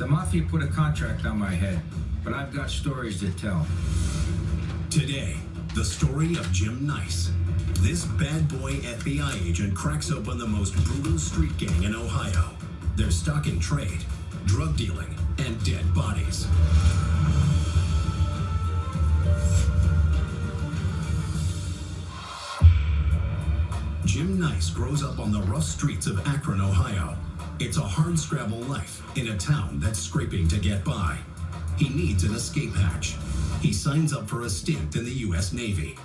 The Mafia put a contract on my head, but I've got stories to tell. Today, the story of Jim Nice. This bad boy FBI agent cracks open the most brutal street gang in Ohio. Their stock in trade, drug dealing, and dead bodies. Jim Nice grows up on the rough streets of Akron, Ohio. It's a hardscrabble life in a town that's scraping to get by. He needs an escape hatch. He signs up for a stint in the U.S. Navy.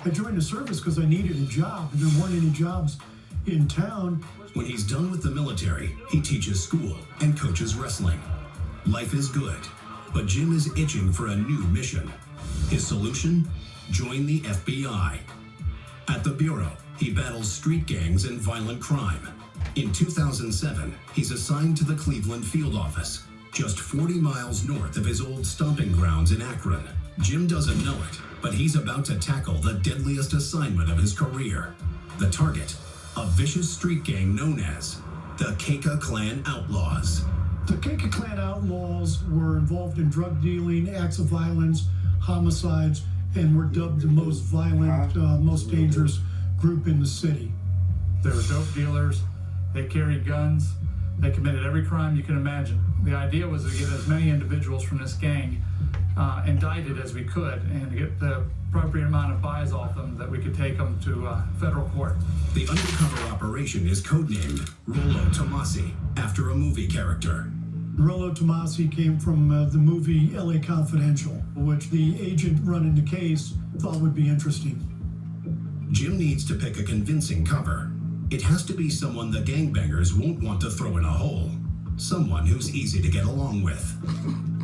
I joined the service because I needed a job, and there weren't any jobs in town. When he's done with the military, he teaches school and coaches wrestling. Life is good, but Jim is itching for a new mission. His solution? Join the FBI. At the Bureau, he battles street gangs and violent crime. In 2007, he's assigned to the Cleveland field office, just 40 miles north of his old stomping grounds in Akron. Jim doesn't know it, but he's about to tackle the deadliest assignment of his career. The target, a vicious street gang known as the Kaka Clan Outlaws. The Kaka Clan Outlaws were involved in drug dealing, acts of violence, homicides, and were dubbed the most violent, most dangerous group in the city. They were dope dealers. They carried guns. They committed every crime you can imagine. The idea was to get as many individuals from this gang indicted as we could and get the appropriate amount of buys off them that we could take them to federal court. The undercover operation is codenamed Rollo Tomassi, after a movie character. Rollo Tomassi came from the movie LA Confidential, which the agent running the case thought would be interesting. Jim needs to pick a convincing cover. It has to be someone the gangbangers won't want to throw in a hole. Someone who's easy to get along with.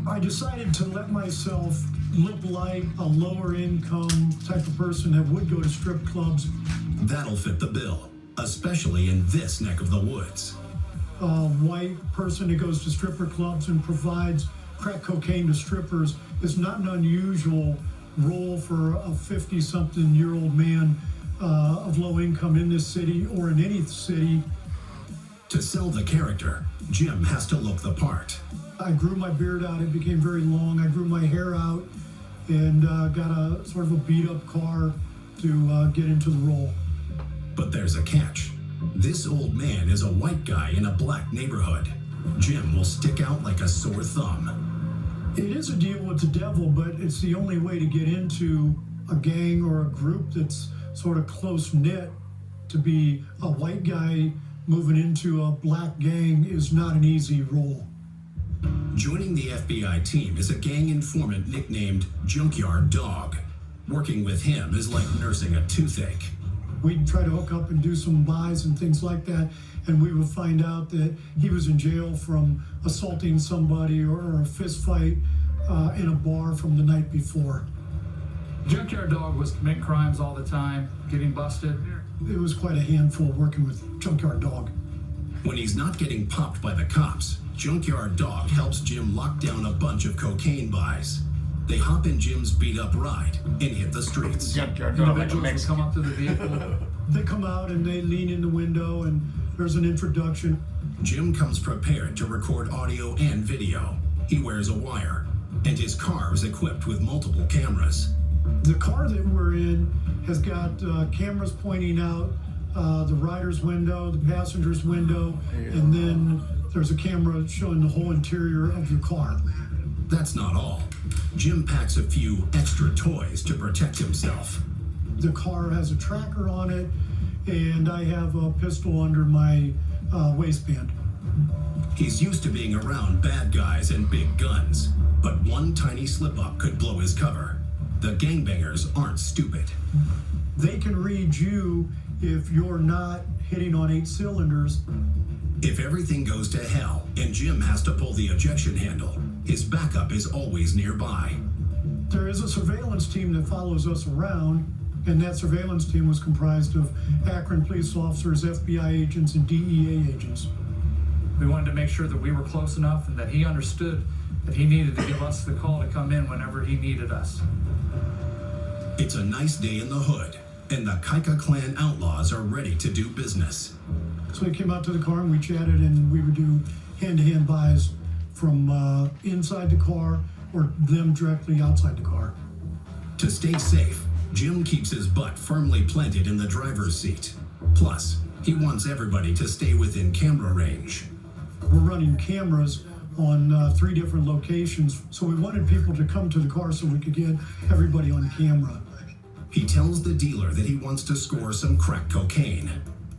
I decided to let myself look like a lower income type of person that would go to strip clubs. That'll fit the bill, especially in this neck of the woods. A white person that goes to stripper clubs and provides crack cocaine to strippers is not an unusual role for a 50-something-year-old man of low income in this city or in any city. To sell the character, Jim has to look the part. I grew my beard out. It became very long. I grew my hair out and got a sort of a beat-up car to get into the role. But there's a catch. This old man is a white guy in a black neighborhood. Jim will stick out like a sore thumb. It is a deal with the devil, but it's the only way to get into a gang or a group that's sort of close-knit. To be a white guy moving into a black gang is not an easy role. Joining the FBI team is a gang informant nicknamed Junkyard Dog. Working with him is like nursing a toothache. We'd try to hook up and do some buys and things like that, and we would find out that he was in jail from assaulting somebody or a fist fight in a bar from the night before. Junkyard Dog was committing crimes all the time, getting busted. It was quite a handful working with Junkyard Dog. When he's not getting popped by the cops, Junkyard Dog helps Jim lock down a bunch of cocaine buys. They hop in Jim's beat-up ride and hit the streets. Junkyard Dog like a Individuals would Mexican. come up to the vehicle. They come out and they lean in the window and there's an introduction. Jim comes prepared to record audio and video. He wears a wire, and his car is equipped with multiple cameras. The car that we're in has got cameras pointing out the rider's window, the passenger's window, and then there's a camera showing the whole interior of your car. That's not all. Jim packs a few extra toys to protect himself. The car has a tracker on it, and I have a pistol under my waistband. He's used to being around bad guys and big guns, but one tiny slip-up could blow his cover. The gangbangers aren't stupid. They can read you if you're not hitting on 8 cylinders. If everything goes to hell and Jim has to pull the ejection handle, his backup is always nearby. There is a surveillance team that follows us around, and that surveillance team was comprised of Akron police officers, FBI agents, and DEA agents. We wanted to make sure that we were close enough and that he understood that he needed to give us the call to come in whenever he needed us. It's a nice day in the hood, and the Kaka Clan Outlaws are ready to do business. So we came out to the car and we chatted, and we would do hand-to-hand buys from inside the car or them directly outside the car. To stay safe, Jim keeps his butt firmly planted in the driver's seat. Plus, he wants everybody to stay within camera range. We're running cameras on 3 different locations, so we wanted people to come to the car so we could get everybody on camera. He tells the dealer that he wants to score some crack cocaine.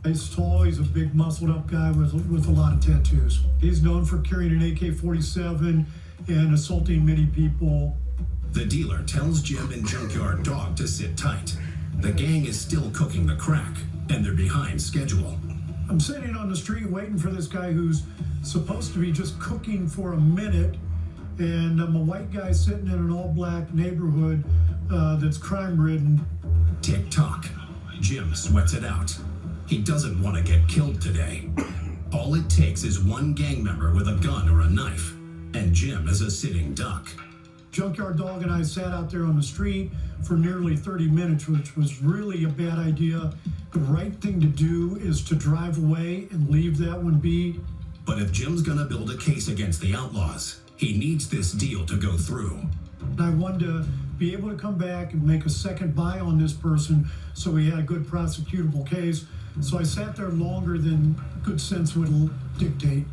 He's tall, he's a big muscled up guy with a lot of tattoos. He's known for carrying an AK-47 and assaulting many people. The dealer tells Jim and Junkyard Dog to sit tight. The gang is still cooking the crack, and they're behind schedule. I'm sitting on the street waiting for this guy who's supposed to be just cooking for a minute, and I'm a white guy sitting in an all-black neighborhood that's crime-ridden. Tick-tock. Jim sweats it out. He doesn't want to get killed today. All it takes is one gang member with a gun or a knife, and Jim is a sitting duck. Junkyard Dog and I sat out there on the street for nearly 30 minutes, which was really a bad idea. The right thing to do is to drive away and leave that one be. But if Jim's gonna build a case against the outlaws, he needs this deal to go through. And I wanted to be able to come back and make a second buy on this person so we had a good prosecutable case. So I sat there longer than good sense would dictate.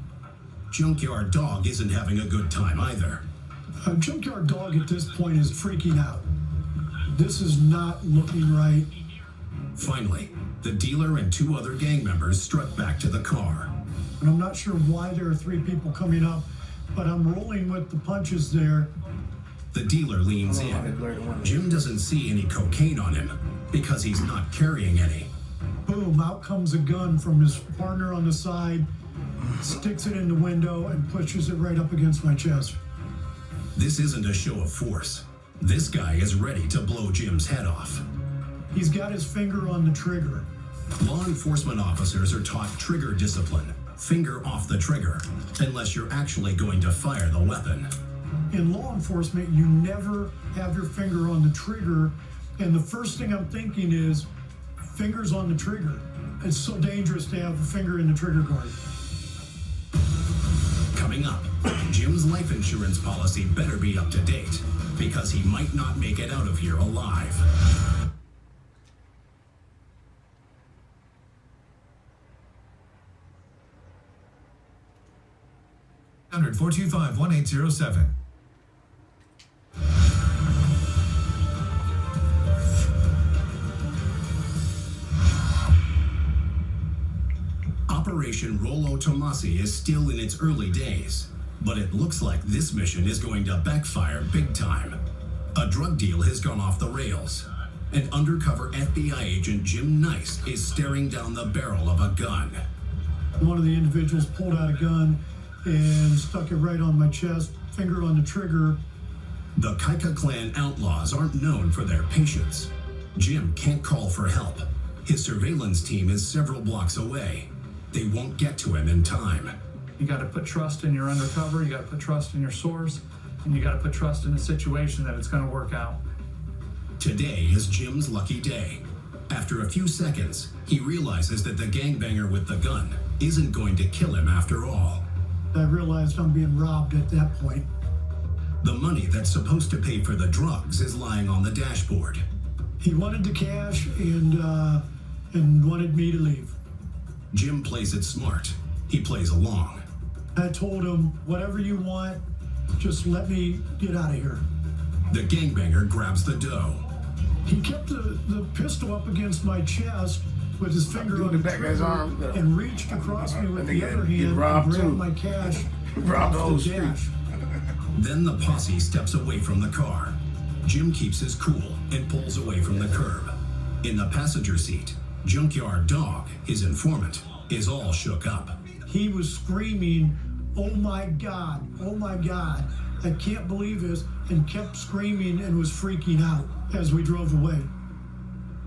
Junkyard Dog isn't having a good time either. Junkyard Dog at this point is freaking out. This is not looking right. Finally, the dealer and 2 other gang members strut back to the car. And I'm not sure why there are 3 people coming up, but I'm rolling with the punches there. The dealer leans in. Jim doesn't see any cocaine on him because he's not carrying any. Boom, out comes a gun from his partner on the side, sticks it in the window, and pushes it right up against my chest. This isn't a show of force. This guy is ready to blow Jim's head off. He's got his finger on the trigger. Law enforcement officers are taught trigger discipline. Finger off the trigger, unless you're actually going to fire the weapon. In law enforcement, you never have your finger on the trigger, and the first thing I'm thinking is, fingers on the trigger. It's so dangerous to have a finger in the trigger guard. Coming up, Jim's life insurance policy better be up to date, because he might not make it out of here alive. 425-1807. Operation Rollo Tomassi is still in its early days, but it looks like this mission is going to backfire big time. A drug deal has gone off the rails, and undercover FBI agent Jim Nice is staring down the barrel of a gun. One of the individuals pulled out a gun and stuck it right on my chest, finger on the trigger. The Kaika clan outlaws aren't known for their patience. Jim can't call for help. His surveillance team is several blocks away. They won't get to him in time. You got to put trust in your undercover, you got to put trust in your source, and you got to put trust in the situation that it's going to work out. Today is Jim's lucky day. After a few seconds, he realizes that the gangbanger with the gun isn't going to kill him after all. I realized I'm being robbed at that point. The money that's supposed to pay for the drugs is lying on the dashboard. He wanted the cash and wanted me to leave. Jim plays it smart. He plays along. I told him, whatever you want, just let me get out of here. The gangbanger grabs the dough. He kept the pistol up against my chest with his finger on the back of his trigger arm, and reached across me with the other hand and robbed grabbed too. my cash Robbed the off whole the street. dash. Then the posse steps away from the car. Jim keeps his cool and pulls away from the curb. In the passenger seat, Junkyard Dog, his informant, is all shook up. He was screaming, "Oh my God, oh my God, I can't believe this," and kept screaming and was freaking out as we drove away.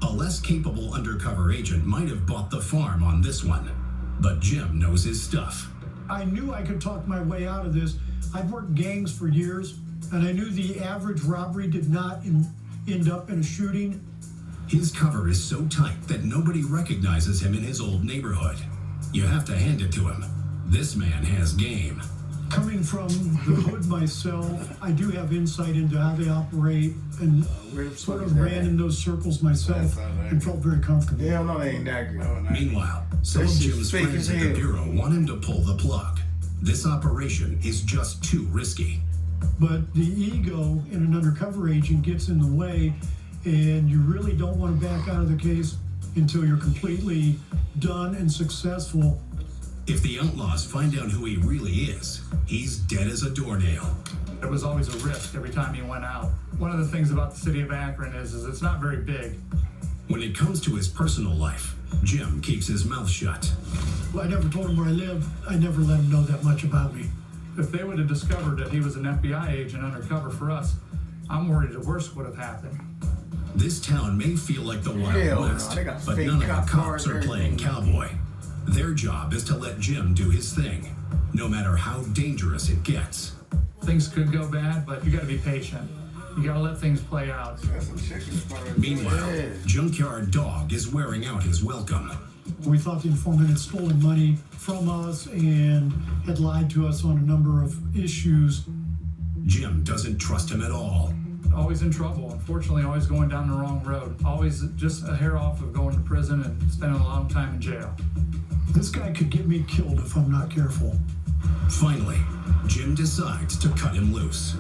A less capable undercover agent might have bought the farm on this one, but Jim knows his stuff. I knew I could talk my way out of this. I've worked gangs for years, and I knew the average robbery did not end up in a shooting. His cover is so tight that nobody recognizes him in his old neighborhood. You have to hand it to him. This man has game. Coming from the hood myself, I do have insight into how they operate, and sort of ran in those circles myself and felt very comfortable. Hell no, they ain't that good. Meanwhile, some of Jim's fake friends as at the hell. Bureau want him to pull the plug. This operation is just too risky. But the ego in an undercover agent gets in the way, and you really don't want to back out of the case until you're completely done and successful. If the outlaws find out who he really is, he's dead as a doornail. It was always a risk every time he went out. One of the things about the city of Akron is it's not very big. When it comes to his personal life, Jim keeps his mouth shut. I never told him where I lived. I never let him know that much about me. If they would have discovered that he was an FBI agent undercover for us, I'm worried the worst would have happened. This town may feel like the Wild Hell no, West, they got but fake none of the cop cops cars, are playing everything. cowboy. Their job is to let Jim do his thing, no matter how dangerous it gets. Things could go bad, but you got to be patient. You got to let things play out. That's some chicken spot. Meanwhile, Yeah. Junkyard Dog is wearing out his welcome. We thought the informant had stolen money from us and had lied to us on a number of issues. Jim doesn't trust him at all. Always in trouble. Unfortunately, always going down the wrong road. Always just a hair off of going to prison and spending a long time in jail. This guy could get me killed if I'm not careful. Finally, Jim decides to cut him loose.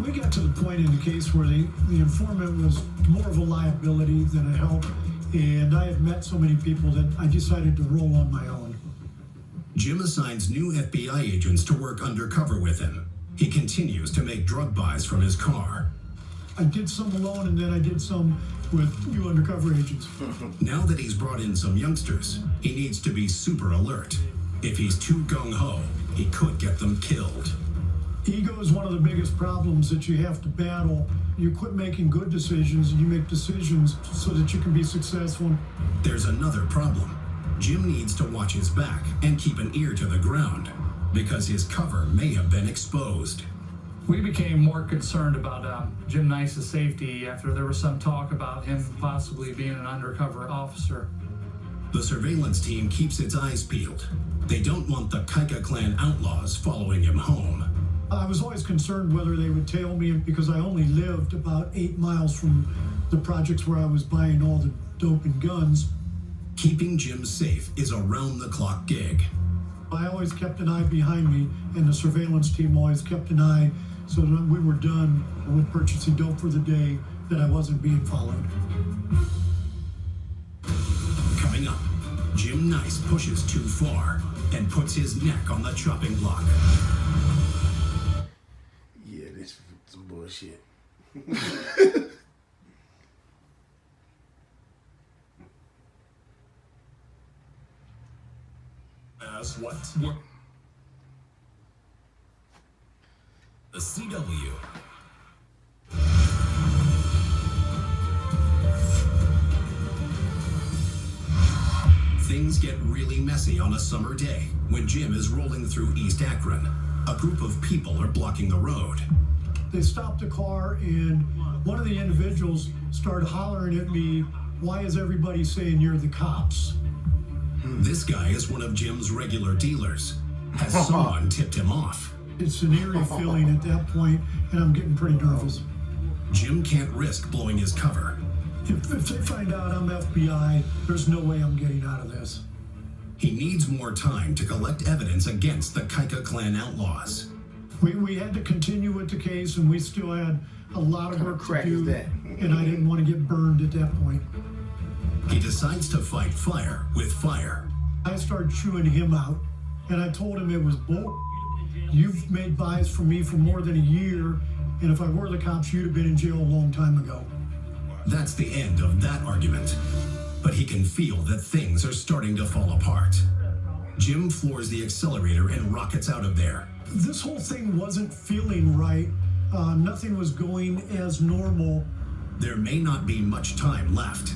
We got to the point in the case where the informant was more of a liability than a help, and I had met so many people that I decided to roll on my own. Jim assigns new FBI agents to work undercover with him. He continues to make drug buys from his car. I did some alone, and then I did some with you undercover agents. Now that he's brought in some youngsters, he needs to be super alert. If he's too gung-ho, he could get them killed. Ego is one of the biggest problems that you have to battle. You quit making good decisions, and you make decisions so that you can be successful. There's another problem. Jim needs to watch his back and keep an ear to the ground, because his cover may have been exposed. We became more concerned about Jim Nice's safety after there was some talk about him possibly being an undercover officer. The surveillance team keeps its eyes peeled. They don't want the Kaika clan outlaws following him home. I was always concerned whether they would tail me because I only lived about 8 miles from the projects where I was buying all the dope and guns. Keeping Jim safe is a round-the-clock gig. I always kept an eye behind me, and the surveillance team always kept an eye so that when we were done with purchasing dope for the day, that I wasn't being followed. Coming up, Jim Nice pushes too far and puts his neck on the chopping block. Yeah, this is some bullshit. As what? The CW. Things get really messy on a summer day when Jim is rolling through East Akron. A group of people are blocking the road. They stopped the car, and one of the individuals started hollering at me, "Why is everybody saying you're the cops?" This guy is one of Jim's regular dealers. Has someone tipped him off? It's an eerie feeling at that point, and I'm getting pretty nervous. Jim can't risk blowing his cover. If they find out I'm FBI, there's no way I'm getting out of this. He needs more time to collect evidence against the Kaika clan outlaws. We had to continue with the case, and we still had a lot of work to crack is do, that? and I didn't want to get burned at that point. He decides to fight fire with fire. I started chewing him out, and I told him it was bull. You've made buys for me for more than a year, and if I were the cops, you'd have been in jail a long time ago. That's the end of that argument. But he can feel that things are starting to fall apart. Jim floors the accelerator and rockets out of there. This whole thing wasn't feeling right. Nothing was going as normal. There may not be much time left.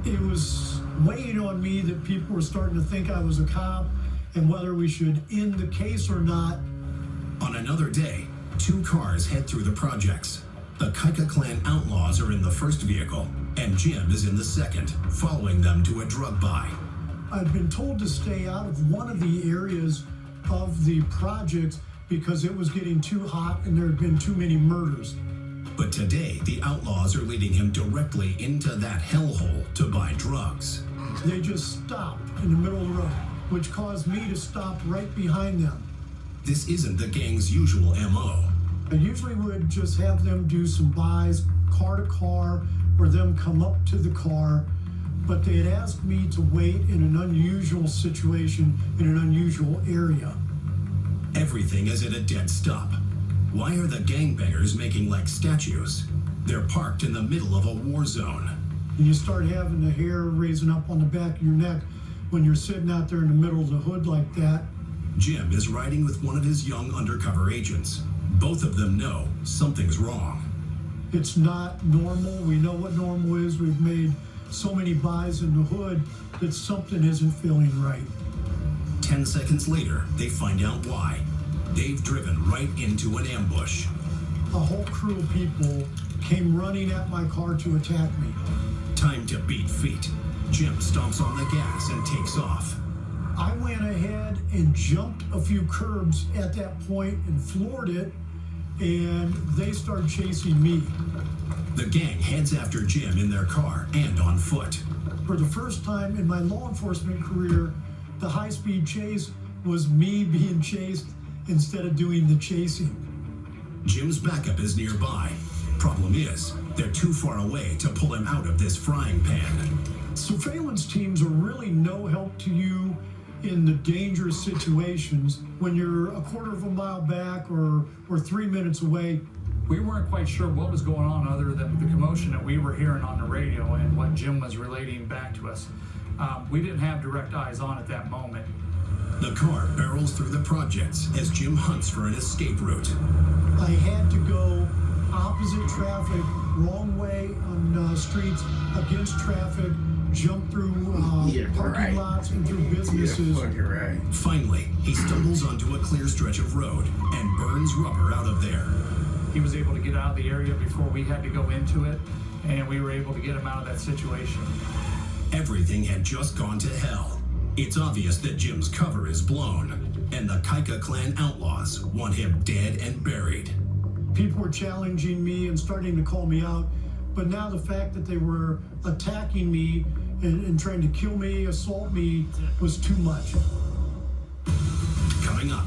It was weighing on me that people were starting to think I was a cop and whether we should end the case or not. On another day, 2 cars head through the projects. The Kaika clan outlaws are in the first vehicle, and Jim is in the second, following them to a drug buy. I'd been told to stay out of one of the areas of the project because it was getting too hot and there had been too many murders. But today, the outlaws are leading him directly into that hellhole to buy drugs. They just stopped in the middle of the road, which caused me to stop right behind them. This isn't the gang's usual MO. I usually would just have them do some buys, car to car, or them come up to the car, but they had asked me to wait in an unusual situation in an unusual area. Everything is at a dead stop. Why are the gangbangers making like statues? They're parked in the middle of a war zone. And you start having the hair raising up on the back of your neck when you're sitting out there in the middle of the hood like that. Jim is riding with one of his young undercover agents. Both of them know something's wrong. It's not normal. We know what normal is. We've made so many buys in the hood that something isn't feeling right. 10 seconds later, they find out why. They've driven right into an ambush. A whole crew of people came running at my car to attack me. Time to beat feet. Jim stomps on the gas and takes off. I went ahead and jumped a few curbs at that point and floored it, and they started chasing me. The gang heads after Jim in their car and on foot. For the first time in my law enforcement career, the high-speed chase was me being chased instead of doing the chasing. Jim's backup is nearby. Problem is, they're too far away to pull him out of this frying pan. Surveillance teams are really no help to you in the dangerous situations when you're a quarter of a mile back or 3 minutes away. We weren't quite sure what was going on other than the commotion that we were hearing on the radio and what Jim was relating back to us. We didn't have direct eyes on at that moment. The car barrels through the projects as Jim hunts for an escape route. I had to go opposite traffic, wrong way on streets, against traffic, jump through parking lots and through businesses. Yeah, fucking right. Finally, he stumbles onto a clear stretch of road and burns rubber out of there. He was able to get out of the area before we had to go into it, and we were able to get him out of that situation. Everything had just gone to hell. It's obvious that Jim's cover is blown, and the Kaika clan outlaws want him dead and buried. People were challenging me and starting to call me out, but now the fact that they were attacking me and trying to kill me, assault me, was too much. Coming up,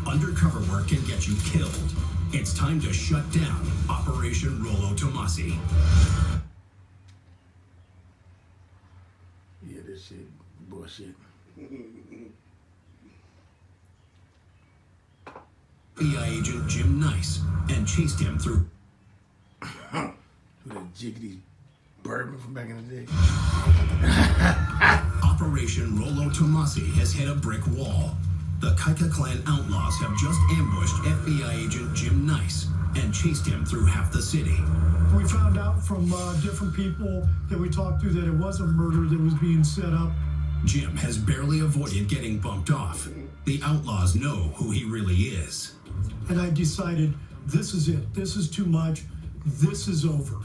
undercover work can get you killed. It's time to shut down Operation Rollo Tomassi. Yeah, this shit bullshit. FBI agent Jim Nice and chased him through With a jiggity bourbon from back in the day. Operation Rollo Tomassi has hit a brick wall. The Kaika clan outlaws have just ambushed FBI agent Jim Nice and chased him through half the city. We found out from different people that we talked to that it was a murder that was being set up. Jim has barely avoided getting bumped off. The outlaws know who he really is. And I decided, this is it. This is too much. This is over.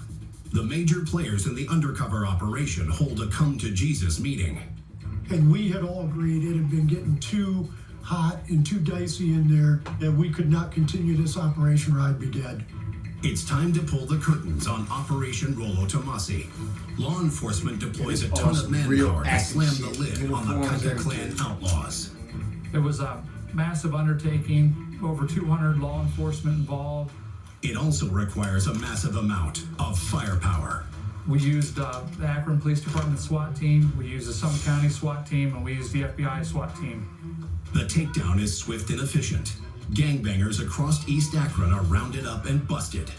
The major players in the undercover operation hold a come-to-Jesus meeting. And we had all agreed it had been getting too hot and too dicey in there that we could not continue this operation or I'd be dead. It's time to pull the curtains on Operation Rollo Tomassi. Law enforcement deploys a ton of manpower to slam the lid on the Kaika clan outlaws. It was a massive undertaking, over 200 law enforcement involved. It also requires a massive amount of firepower. We used the Akron Police Department SWAT team, we used the Summit County SWAT team, and we used the FBI SWAT team. The takedown is swift and efficient. Gangbangers across East Akron are rounded up and busted.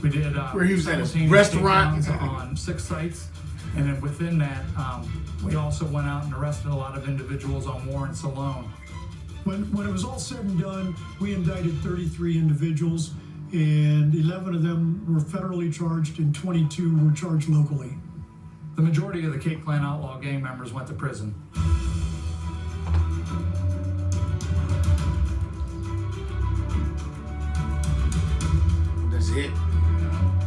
We did Where he was at a 17 restaurant takedowns on 6 sites, and then within that, we also went out and arrested a lot of individuals on warrants alone. When it was all said and done, we indicted 33 individuals, and 11 of them were federally charged and 22 were charged locally. The majority of the Cape Clan outlaw gang members went to prison. That's it.